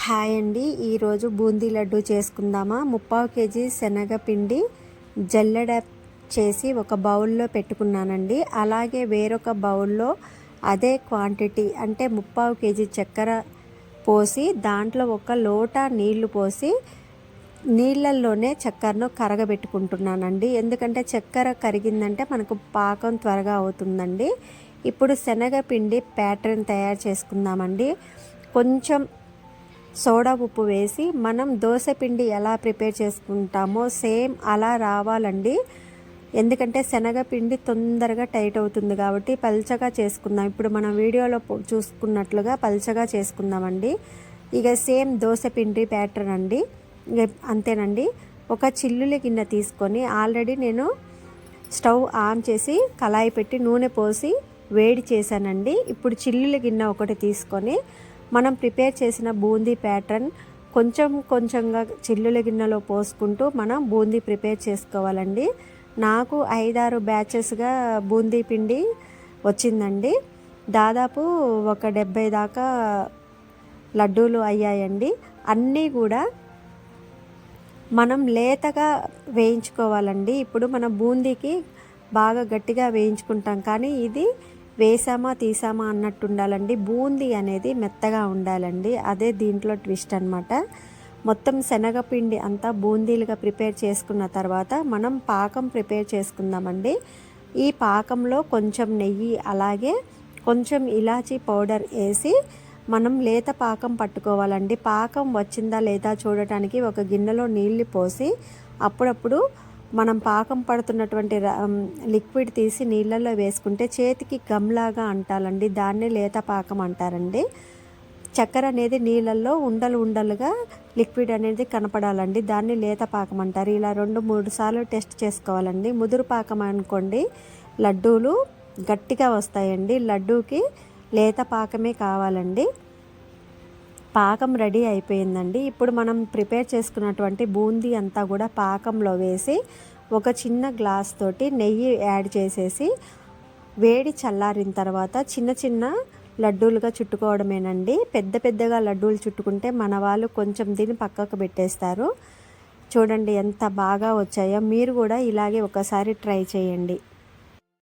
Hi అండి, ఈరోజు బూందీ లడ్డు చేసుకుందామా. 3/4 కేజీ శనగపిండి జల్లెడ చేసి ఒక బౌల్లో పెట్టుకున్నానండి. అలాగే వేరొక బౌల్లో అదే క్వాంటిటీ అంటే 3/4 కేజీ చక్కెర పోసి దాంట్లో ఒక లోటా నీళ్లు పోసి నీళ్ళల్లోనే చక్కెరను కరగబెట్టుకుంటున్నానండి. ఎందుకంటే చక్కెర కరిగిందంటే మనకు పాకం త్వరగా అవుతుందండి. ఇప్పుడు శనగపిండి ప్యాటర్న్ తయారు చేసుకుందామండి. కొంచెం సోడా ఉప్పు వేసి మనం దోశపిండి ఎలా ప్రిపేర్ చేసుకుంటామో సేమ్ అలా రావాలండి. ఎందుకంటే శనగపిండి తొందరగా టైట్ అవుతుంది కాబట్టి పల్చగా చేసుకుందాం. ఇప్పుడు మనం వీడియోలో చూసుకున్నట్లుగా పల్చగా చేసుకుందామండి. ఇక సేమ్ దోశపిండి ప్యాటర్న్ అండి. అంతేనండి. ఒక చిల్లుల గిన్నె తీసుకొని ఆల్రెడీ నేను స్టవ్ ఆన్ చేసి కళాయి పెట్టి నూనె పోసి వేడి చేశానండి. ఇప్పుడు చిల్లుల గిన్నె ఒకటి తీసుకొని మనం ప్రిపేర్ చేసిన బూందీ ప్యాటర్న్ కొంచెం కొంచెంగా చిల్లుల గిన్నెలో పోసుకుంటూ మనం బూందీ ప్రిపేర్ చేసుకోవాలండి. నాకు 5-6 బ్యాచెస్గా బూందీ పిండి వచ్చిందండి. దాదాపు ఒక 70 దాకా లడ్డూలు అయ్యాయండి. అన్నీ కూడా మనం లేతగా వేయించుకోవాలండి. ఇప్పుడు మనం బూందీకి బాగా గట్టిగా వేయించుకుంటాం, కానీ ఇది వేసామా తీసామా అన్నట్టు ఉండాలండి. బూందీ అనేది మెత్తగా ఉండాలండి. అదే దీంట్లో ట్విస్ట్ అనమాట. మొత్తం శనగపిండి అంతా బూందీలుగా ప్రిపేర్ చేసుకున్న తర్వాత మనం పాకం ప్రిపేర్ చేసుకుందామండి. ఈ పాకంలో కొంచెం నెయ్యి అలాగే కొంచెం ఇలాచీ పౌడర్ వేసి మనం లేత పాకం పట్టుకోవాలండి. పాకం వచ్చిందా లేదా చూడటానికి ఒక గిన్నెలో నీళ్ళు పోసి అప్పుడప్పుడు మనం పాకం పడుతున్నటువంటి లిక్విడ్ తీసి నీళ్ళల్లో వేసుకుంటే చేతికి గమ్లాగా అంటాలండి. దాన్నే లేత పాకం అంటారండి. చక్కెర అనేది నీళ్ళల్లో ఉండలు ఉండలుగా లిక్విడ్ అనేది కనపడాలండి. దాన్ని లేత పాకం అంటారు. ఇలా 2-3 సార్లు టెస్ట్ చేసుకోవాలండి. ముదురు పాకం అనుకోండి లడ్డూలు గట్టిగా వస్తాయండి. లడ్డూకి లేత పాకమే కావాలండి. పాకం రెడీ అయిపోయిందండి. ఇప్పుడు మనం ప్రిపేర్ చేసుకున్నటువంటి బూందీ అంతా కూడా పాకంలో వేసి ఒక చిన్న గ్లాస్ తోటి నెయ్యి యాడ్ చేసేసి వేడి చల్లారిన తర్వాత చిన్న చిన్న లడ్డూలుగా చుట్టుకోవడమేనండి. పెద్ద పెద్దగా లడ్డూలు చుట్టుకుంటే మన వాళ్ళు కొంచెం దీన్ని పక్కకు పెట్టేస్తారు. చూడండి ఎంత బాగా వచ్చాయో. మీరు కూడా ఇలాగే ఒకసారి ట్రై చేయండి.